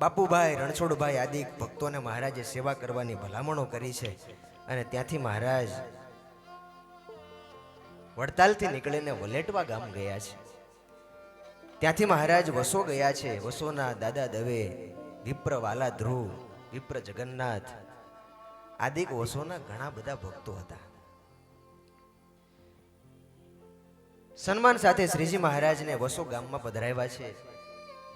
બાપુભાઈ રણછોડભાઈ આદિ ભક્તોને મહારાજે સેવા કરવાની ભલામણો કરી છે અને ત્યાંથી મહારાજ વડતાલથી નીકળીને વલેટવા ગામ ગયા છે. ત્યાંથી મહારાજ વસો ગયા છે. વસોના દાદા દવે, વિપ્ર વાલા ધ્રુવ, વિપ્ર જગન્નાથ આદિક વસોના ઘણા બધા ભક્તો હતા. સન્માન સાથે શ્રીજી મહારાજને વસો ગામમાં પધરાવ્યા છે.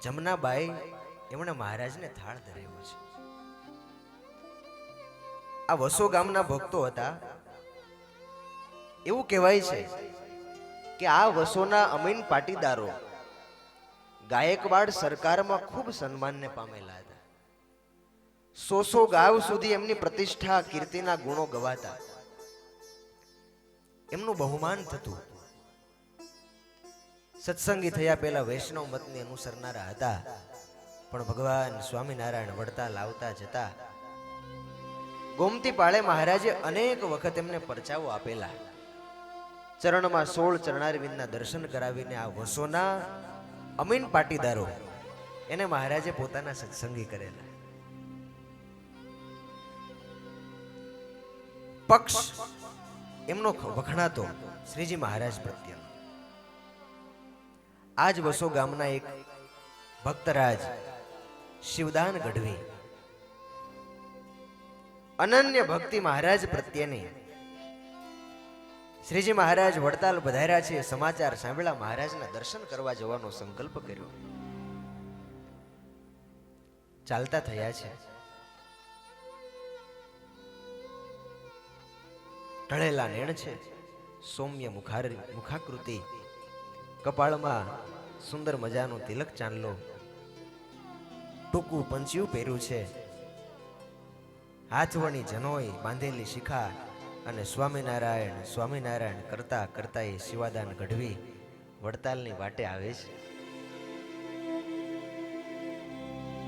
જમનાબાઈ એમણે મહારાજને થાળ ધરાવ્યો છે. આ વસો ગામના ભક્તો હતા. એવું કહેવાય છે કે આ વસોના અમીન પાટીદારો ગાયકવાડ સરકારમાં ખૂબ સન્માનને પામેલા હતા. 100 ગાવ સુધી એમની પ્રતિષ્ઠા કીર્તિના ગુણો ગવાતા. એમનું બહુમાન થતું. સત્સંગી થયા પહેલા વૈષ્ણવ મતને અનુસરનારા હતા, પણ ભગવાન સ્વામિનારાયણ વડતાલ આવતા જતા ગોમતી પાળે મહારાજે અનેક વખત એમને પરચાઓ આપેલા. ચરણમાં 16 ચરણારવિંદના દર્શન કરાવીને આ વસોના અમીન પાટીદારો એને મહારાજે પોતાના સત્સંગી કરેલા. પક્ષ એમનો વખણાતો શ્રીજી મહારાજ પ્રત્યે. આજ વસો ગામના એક ભક્તરાજ શિવદાન ગઢવી અનન્ય ભક્તિ મહારાજ પ્રત્યેની. શ્રીજી મહારાજ વડતાલ પધાર્યા છે. સમાચાર સાંભળ્યા, મહારાજના દર્શન કરવા જવાનો સંકલ્પ કર્યો. ચાલતા થયા છે. ઢળેલા નેણ છે, સૌમ્ય મુખાકૃતિ, કપાળમાં સુંદર મજાનો તિલક ચાંદલો, ટૂંકું પંચિયું પહેર્યું છે, હાથવણી જનોઈ બાંધેલી શિખા અને સ્વામિનારાયણ સ્વામિનારાયણ કરતા કરતા એ શિવાદાન ગઢવી વડતાલની વાટે આવે છે.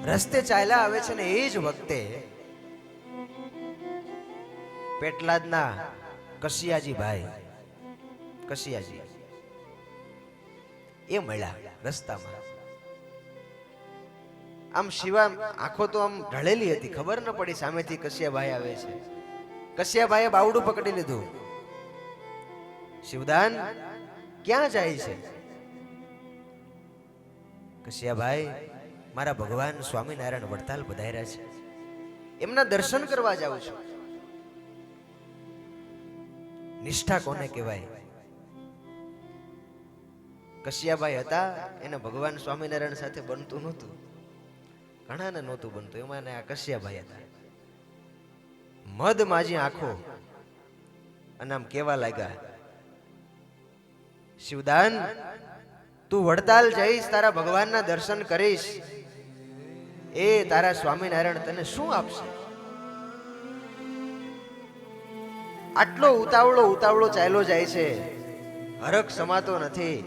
રસ્તે ચાલ્યા આવે છે ને એ જ વખતે પેટલાદના કશિયાજી ભાઈ કશિયાજી એ મળ્યા રસ્તામાં. આમ શિવા આંખો તો આમ ઢળેલી હતી, ખબર ન પડી સામેથી કશિયાભાઈ આવે છે. કશિયાભાઈએ બાવડું પકડી લીધું. શિવદાન ક્યાં જાય છે? કશિયાભાઈ, મારા ભગવાન સ્વામિનારાયણ વડતાલ પધાર્યા છે, એમના દર્શન કરવા જાઉં છું. નિષ્ઠા કોને કહેવાય? કશિયાભાઈ હતા, એને ભગવાન સ્વામિનારાયણ સાથે બનતું નહોતું, ઘણાને નહોતું બનતું, એમાં આ કશિયાભાઈ હતા. મદ માજી આંખો અને આમ કેવા લાગ્યા, શિવદાન, તું વડતાલ જઈશ, તારા ભગવાનના દર્શન કરીશ, એ તારા સ્વામિનારાયણ તને શું આપશે? આટલો ઉતાવળો ચાલ્યો જાય છે, હરખ સમાતો નથી.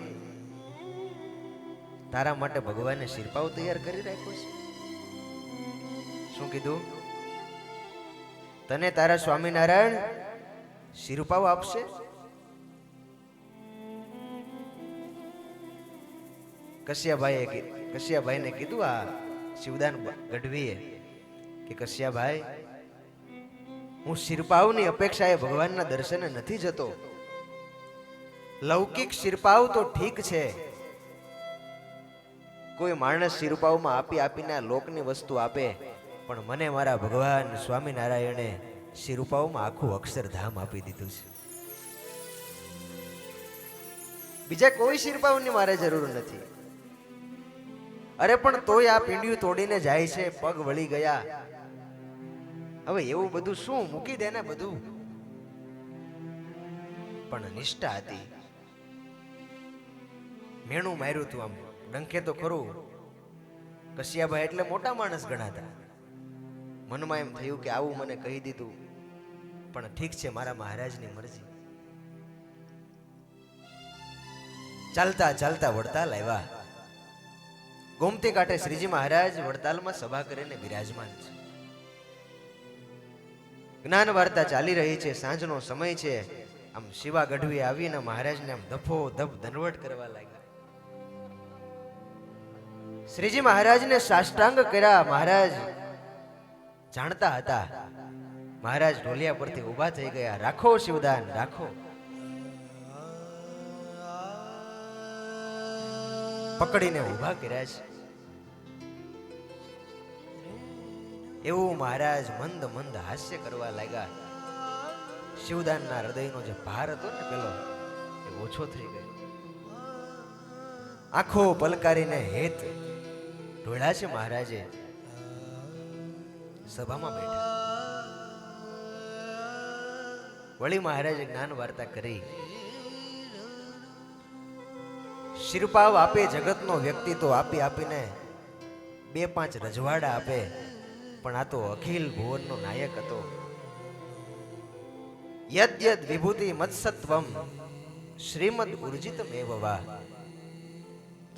તારા માટે ભગવાને શિરપાવ તૈયાર કરી રાખ્યો છે. શું કીધું? તને તારા સ્વામિનારાયણ શિરપાવ આપશે? કશિયાભાઈને કીધું આ શિવદાન ગઢવીએ કે કશિયાભાઈ, હું શિરપાવની અપેક્ષાએ ભગવાનના દર્શને નથી જતો. લૌકિક શિરપાવ તો ઠીક છે, કોઈ માણસ શિરપાવમાં આપીને આ લોકની વસ્તુ આપે, પણ મને મારા ભગવાન સ્વામિનારાયણે શિરપાવમાં આખું અક્ષરધામ આપી દીધું છે. બીજા કોઈ શિરપાવની મારે જરૂર નથી. અરે પણ તોય આ પીંડિયું તોડીને જાય છે, પગ વળી ગયા. હવે એવું બધું શું, મૂકી દે ને બધું. પણ નિષ્ઠા હતી. મેણું માર્યું તું, આમ ડંખે તો ખરું. કશિયાભાઈ એટલે મોટા માણસ ગણાતા. મનમાં એમ થયું કે આવું મને કહી દીધું, પણ ઠીક છે, મારા મહારાજની મરજી. ચાલતા ચાલતા વડતાલ આવ્યા. ગોમતી કાંઠે શ્રીજી મહારાજ વડતાલમાં સભા કરીને બિરાજમાન છે. જ્ઞાન વાર્તા ચાલી રહી છે, સાંજનો સમય છે. આમ શિવા ગઢવી આવીને મહારાજને આમ ધફો ધફ દંડવટ કરવા લાગ્યા. શ્રીજી મહારાજને સાષ્ટાંગ કર્યા. મહારાજ જાણતા હતા. મહારાજ ઢોલિયા પરથી ઊભા થઈ ગયા. રાખો શિવદાન, રાખો. પકડીને ઊભા કર્યા છે. એવું મહારાજ મંદ મંદ હાસ્ય કરવા લાગ્યા. શિવદાનના હૃદયનો જે ભાર હતો ને પેલો એ ઓછો થઈ ગયો. આંખો પલકારીને હેત ઢોળ્યા છે મહારાજે. સભામાં બેઠા. વળી મહારાજે જ્ઞાન વાર્તા કરી. શિરપાવ આપે જગતનો વ્યક્તિત્વ આપી આપીને 2-5 રજવાડા આપે, પણ આ તો અખિલ ભુવનનો નાયક હતો. યદ યદ વિભૂતિ મત્સત્વમ શ્રીમદ ઉર્જિતમેવ વા.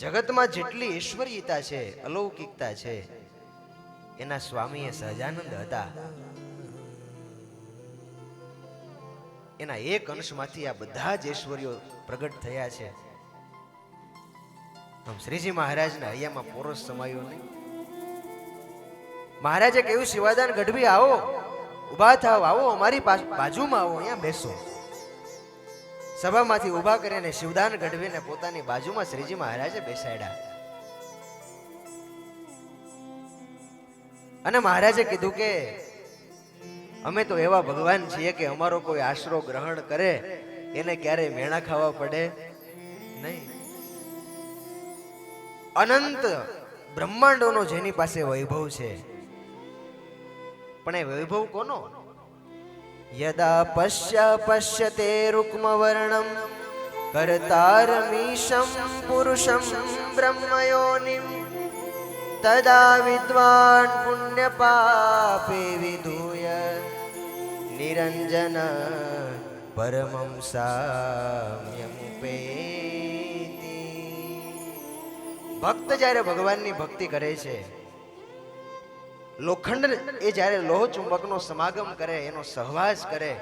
જગતમાં જેટલી ઈશ્વરીયતા છે, અલૌકિકતા છે, એના સ્વામી સહજાનંદ હતા. એના એક અંશમાંથી આ બધા જ ઐશ્વર્યો પ્રગટ થયા છે. શ્રીજી મહારાજના હૈયામાં પોરસ સમાયો નહીં. મહારાજે કહ્યું, શિવાદાન ગઢવી આવો, ઉભા થાવ, આવો અમારી બાજુમાં આવો, અહીંયા બેસો. સભામાંથી ઉભા કરીને શિવદાન ગઢવીને પોતાની બાજુમાં શ્રીજી મહારાજે બેસાડ્યા. અને મહારાજે કીધું કે અમે તો એવા ભગવાન છીએ કે અમારો કોઈ આશરો ગ્રહણ કરે એને ક્યારેય મેણા ખાવા પડે નહીં. અનંત બ્રહ્માંડોનો જેની પાસે વૈભવ છે, પણ એ વૈભવ કોનો? યદા પશ્યતે રૂક્મ વર્ણમ કર્તારમીશમ પુરુષમ બ્રહ્મયોનિમ તદા વિદ્વાન પુણ્ય પાપે વિધૂય નિરંજન પરમં સામ્યમુપેતિ. ભક્ત જ્યારે ભગવાનની ભક્તિ કરે છે, લોખંડ એ જ્યારે લોહ ચુંબકનો સમાગમ કરે, એનો સહવાસ કરે,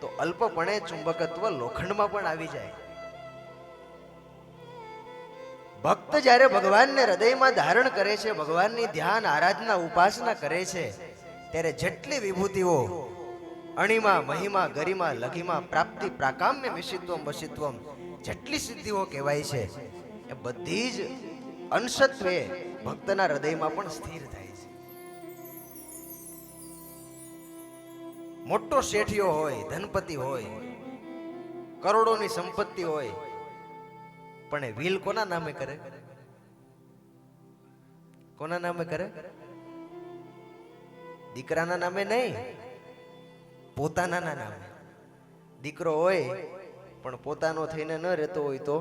તો અલ્પપણે ચુંબકત્વ લોખંડમાં પણ આવી જાય. ભક્ત જ્યારે ભગવાનને હૃદયમાં ધારણ કરે છે, ભગવાનની ધ્યાન આરાધના ઉપાસના કરે છે, ત્યારે જેટલી વિભૂતિઓ અણિમા મહિમા ગરિમા લઘિમા પ્રાપ્તિ પ્રાકામ્ય વિષિત્વમ વશિત્વમ જેટલી સિદ્ધિઓ કહેવાય છે, એ બધી જ અંશત્વે ભક્તના હૃદયમાં પણ સ્થિર થાય છે. મોટો શેઠિયો હોય, ધનપતિ હોય, કરોડોની સંપત્તિ હોય, પણ એ વિલ કોના નામે કરે? કોના નામે કરે? દીકરાના નામે નહીં, પોતાના નામે. દીકરો હોય પણ પોતાનો થઈને ન રહેતો હોય તો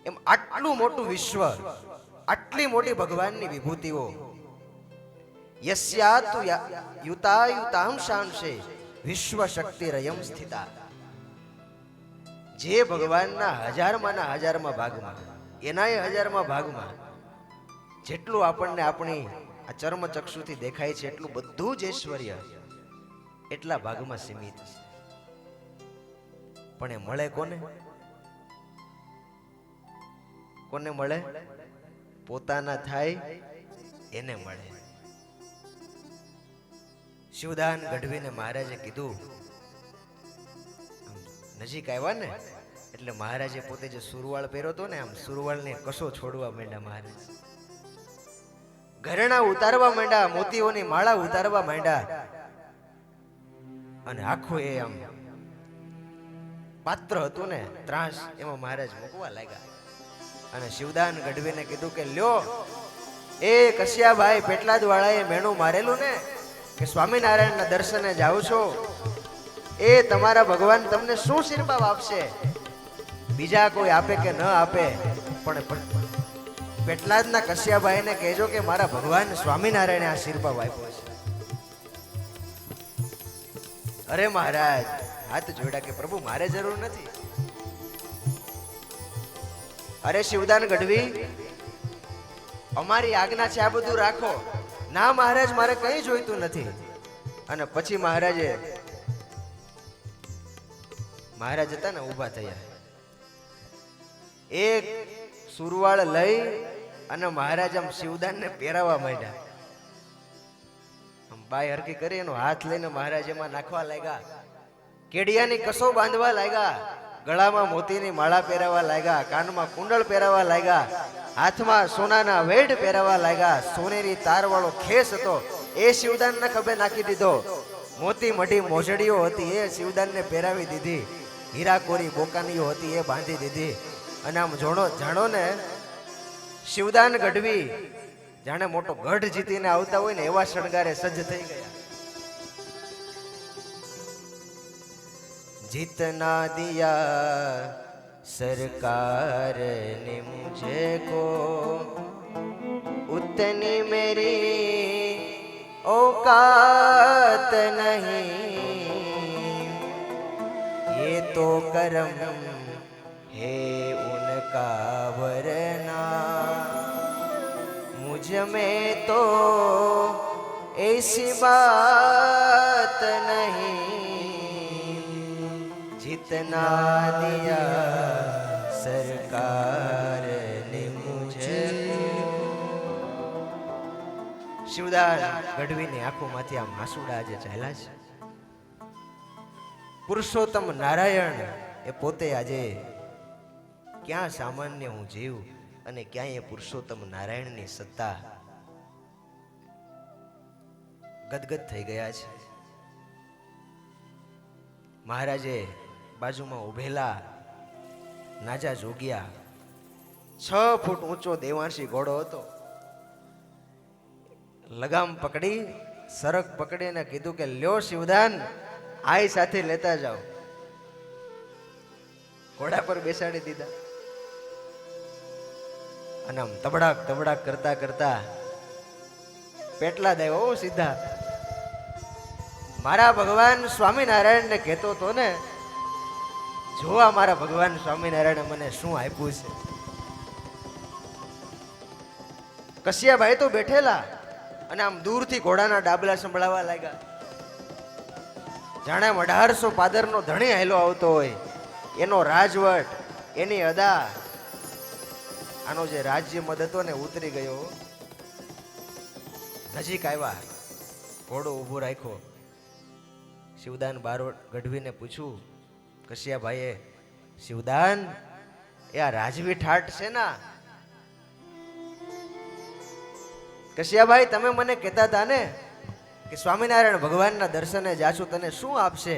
એમ આટલું મોટું વિશ્વ, આટલી મોટી ભગવાનની વિભૂતિઓ, યસ્યાતુ યુતાયુતાંશાંશે વિશ્વ શક્તિરયમ સ્થિતા. જે ભગવાનના હજારમાં ભાગમાં, એનાય 1000માં ભાગમાં જેટલું આપણને આપણી આ ચર્મ ચક્ષુથી દેખાય છે, એટલું બધું જ ઐશ્વર્ય એટલા ભાગમાં સીમિત છે. પણ એ મળે કોને? કોને મળે? પોતાના થાય એને મળે. શિવદાન ગઢવીને મહારાજે કીધું, નજીક આવ્યા ને એટલે મહારાજે પોતે જે સુરવાળ પહેર્યો હતો ને, આમ સુરવાળને કસો છોડવા માંડ્યા મહારાજ. ઘરેણા ઉતારવા માંડ્યા, મોતીઓની માળા ઉતારવા માંડ્યા, અને આખું એ આમ પાત્ર હતું ને ત્રાસ, એમાં મહારાજ મૂકવા લાગ્યા. અને શિવદાન ગઢવીને કીધું કે લ્યો, એ કશિયાભાઈ પેટલાદ વાળાએ મેણું મારેલું ને કે સ્વામિનારાયણના દર્શને જાઓ છો, એ તમારા ભગવાન તમને શું શિરપાવ આપશે? બીજા કોઈ આપે કે ન આપે, પણ પેટલાદના કશિયાભાઈને કહેજો કે મારા ભગવાન સ્વામિનારાયણે આ શિરપાવ આપ્યો છે. અરે મહારાજ હાથ જોડ્યા કે પ્રભુ મારે જરૂર નથી. અરે શિવદાન ગઢવી, અમારી આજ્ઞા છે, આ બધું રાખો. ના મહારાજ, મારે કંઈ જોઈતું નથી. અને પછી મહારાજ હતા ને ઊભા થયા. એક સુરવાળ લઈ અને મહારાજ આમ શિવદાનને પહેરાવા માંડ્યા. આમ બાય હરકી કરી એનો હાથ લઈને મહારાજ એમાં નાખવા લાગ્યા. કેડિયાની કસો બાંધવા લાગ્યા. ગળામાં મોતીની માળા પહેરાવા લાગ્યા. કાનમાં કુંડળ પહેરાવા લાગ્યા. હાથમાં સોનાના વેઢ પહેરાવા લાગ્યા. સોનેરી તારવાળો ખેસ હતો એ શિવદાનના ખભે નાખી દીધો. મોતી મઢી મોજડીઓ હતી એ શિવદાનને પહેરાવી દીધી. હીરાકોરી બોકાનીઓ હતી એ બાંધી દીધી. અને આમ જાણો ને શિવદાન ગઢવી જાણે મોટો ગઢ જીતીને આવતા હોય ને એવા શણગારે સજ્જ થઈ ગયા. जितना दिया सरकार ने मुझे को उतनी मेरी औकात नहीं, ये तो करम है उनका वरना मुझ में तो ऐसी बात नहीं, जितना दिया सरकार ने मुझे. શિવદાન ગઢવીની આંખોમાંથી આમ આંસુડા આજે ચાલ્યા છે. પુરુષોત્તમ નારાયણ એ પોતે આજે ક્યાં સામાન્ય હું જીવ અને ક્યાં એ પુરુષોત્તમ નારાયણની સત્તા ગદગદ થઈ ગયા છે. મહારાજે બાજુમાં ઉભેલા નાજા જોગ્યા 6 ફૂટ ઊંચો દેવાંશી ઘોડો હતો. લગામ પકડી સરક પકડીને કીધું કે લ્યો શિવદાન આઈ સાથે લેતા જાઓ. ઘોડા પર બેસાડી દીધા અને આમ તબડાક તબડાક કરતા કરતા પેટલા દેવો સીધા. મારા ભગવાન સ્વામિનારાયણ ને કહેતો હતો ને, જોવા મારા ભગવાન સ્વામિનારાયણ મને શું આપ્યું છે. કશિયાભાઈ તો બેઠેલા અને આમ દૂરથી ઘોડાના ડાબલા સંભળાવા લાગ્યા. જાણે 1800 પાદરનો ધણી હાલ્યો આવતો હોય, એનો રાજવટ, એની અદા, આનો જે રાજ્ય મદ હતો ને ઉતરી ગયો. નજીક આવ્યા, ઘોડો ઊભો રાખ્યો. શિવદાન બારોટ ગઢવીને પૂછ્યું, કશિયાભાઈએ, શિવદાન એ આ રાજવી ઠાઠ છે ના? કશિયાભાઈ તમે મને કહેતા હતા ને કે સ્વામિનારાયણ ભગવાનના દર્શને જાશું તને શું આપશે.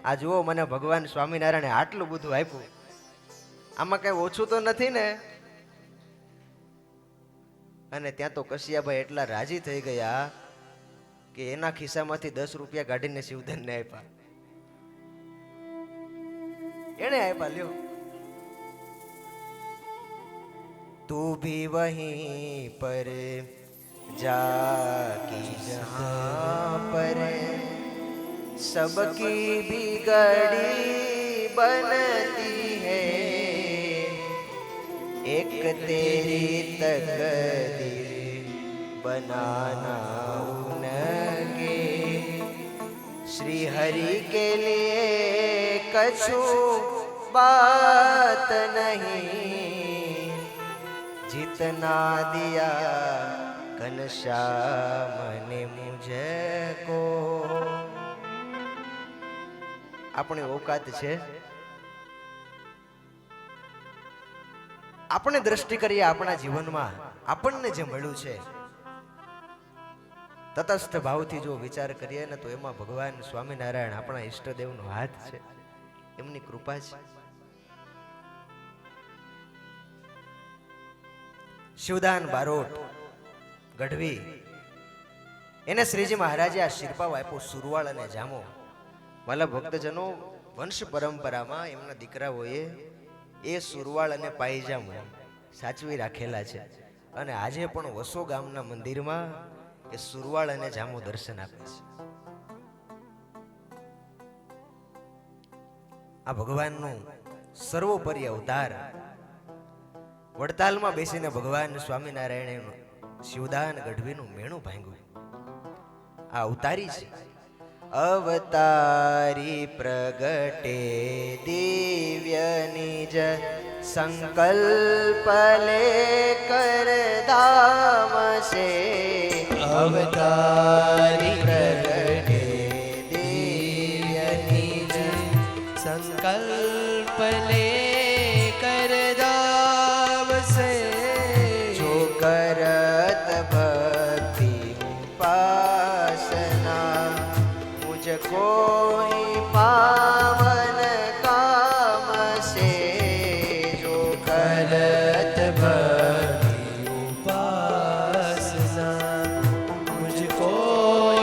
આ જુઓ મને ભગવાન સ્વામિનારાયણે આટલું બધું આપ્યું, આમાં કઈ ઓછું તો નથી ને? અને ત્યાં તો કશિયાભાઈ એટલા રાજી થઈ ગયા કે એના ખિસ્સામાંથી 10 રૂપિયા કાઢીને શિવદાનને આપ્યા. એને આપ્યા, લ્યો તું ભી વહીં પર जाकी जहाँ पर सबकी बिगड़ी बनती है, एक तेरी तकदीर बनाना उनके, श्री हरि के लिए कछु बात नहीं, जितना दिया ઘનશ્યામ ને મુझे કો. આપણી ઓકાત છે, આપણે દ્રષ્ટિ કરીએ આપણા જીવનમાં આપણને જે મળ્યું છે તટસ્થ ભાવથી જો વિચાર કરીએ ને તો એમાં ભગવાન સ્વામિનારાયણ આપણા ઈષ્ટદેવનો હાથ છે, એમની કૃપા છે. શિવદાન બારોટ ગઢવી એને શ્રીજી મહારાજે આ શિરપાવ આપ્યો, સુરવાળ અને જામો. વાલા ભક્તજનો, વંશ પરંપરામાં એમના દીકરાઓએ એ સુરવાળ અને પાયજામો સાચવી રાખેલા છે અને આજે પણ વસો ગામના મંદિરમાં એ સુરવાળ અને જામો દર્શન આપે છે. આ ભગવાનનું સર્વોપરી અવતાર. વડતાલમાં બેસીને ભગવાન સ્વામિનારાયણ શિવદાન ગઢવીનું મેણું ભાંગ્યું. આ અવતારી છે. અવતારી પ્રગટે દિવ્ય નિજ संकल्प लेकर धाम से अवतारी प्रगटे दिव्य निज संकल्प लेकर दाम से जो करत भक्ति उपासना मुझको ही पावन काम से जो करत भक्ति उपासना मुझको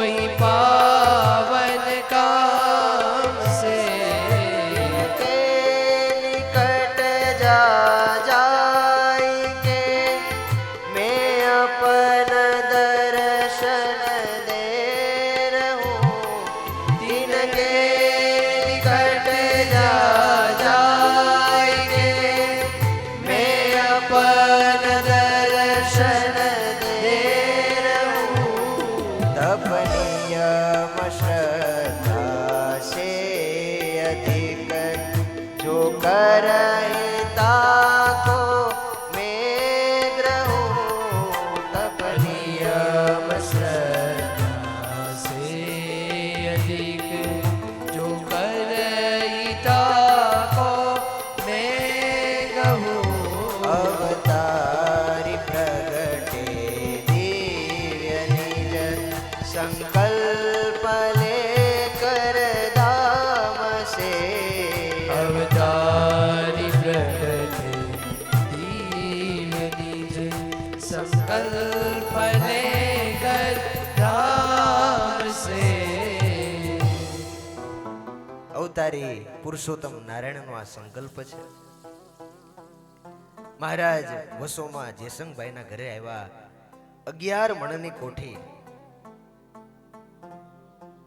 ही पावन काम से के निकट जा जाएंगे मैं अपन दर्शन दे रहूं तिनके निकट जा जाएंगे मैं अपन दर्शन दे रहूं तब नियम श्रद्धा से अधिक जो करता को मैं ग्रहूं तब नियम श्रद्धा से अधिक जो करता को मैं कहूँ अवतारी प्रगटे दिव्य निज संकल्प लेकर धाम से अवतारी प्रगटे दिव्य निज संकल्प लेकर धाम से અવતારી પુરુષોત્તમ નારાયણનો આ સંકલ્પ છે. મહારાજ વસોમાં જેસંગભાઈના ઘરે આવ્યા 11 મણની કોઠી.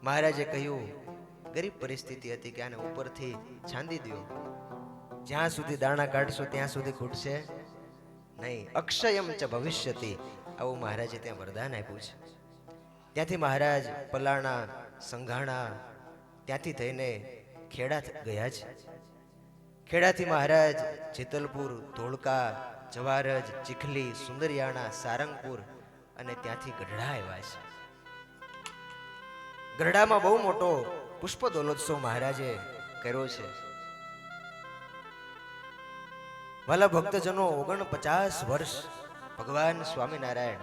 મહારાજે કહ્યું ગરીબ પરિસ્થિતિ હતી કે આને ઉપરથી છાંદી દો, જ્યાં સુધી દાણા કાઢશો ત્યાં સુધી ખૂટશે નહીં. અક્ષયમ ચ ભવિષ્યતિ આવું મહારાજે ત્યાં વરદાન આપ્યું છે. ત્યાંથી મહારાજ પલાણા, સંઘાણા ત્યાંથી થઈને ખેડા ગયા છે. ખેડાથી મહારાજ જેતલપુર, ધોળકા, જવારજ, ચીખલી, સુંદરિયાણા, સારંગપુર અને ત્યાંથી ગઢડા આવ્યા છે. ગઢડામાં બહુ મોટો પુષ્પ દોલોત્સવ મહારાજે કર્યો છે. વાલા ભક્તજનો 49 વર્ષ ભગવાન સ્વામિનારાયણ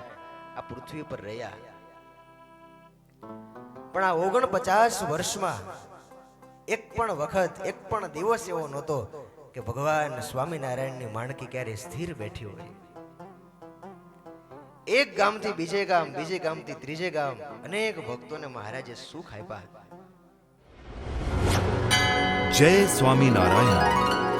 આ પૃથ્વી પર રહ્યા, પણ આ 49 વર્ષમાં એક પણ વખત, એક પણ દિવસ એવો નહોતો કે ભગવાન સ્વામિનારાયણની માણકી ક્યારે સ્થિર બેઠી હોય. એક ગામથી બીજે ગામ, બીજે ગામથી ત્રીજે ગામ અનેક ભક્તોને મહારાજે સુખ આપ્યા. જય સ્વામિનારાયણ.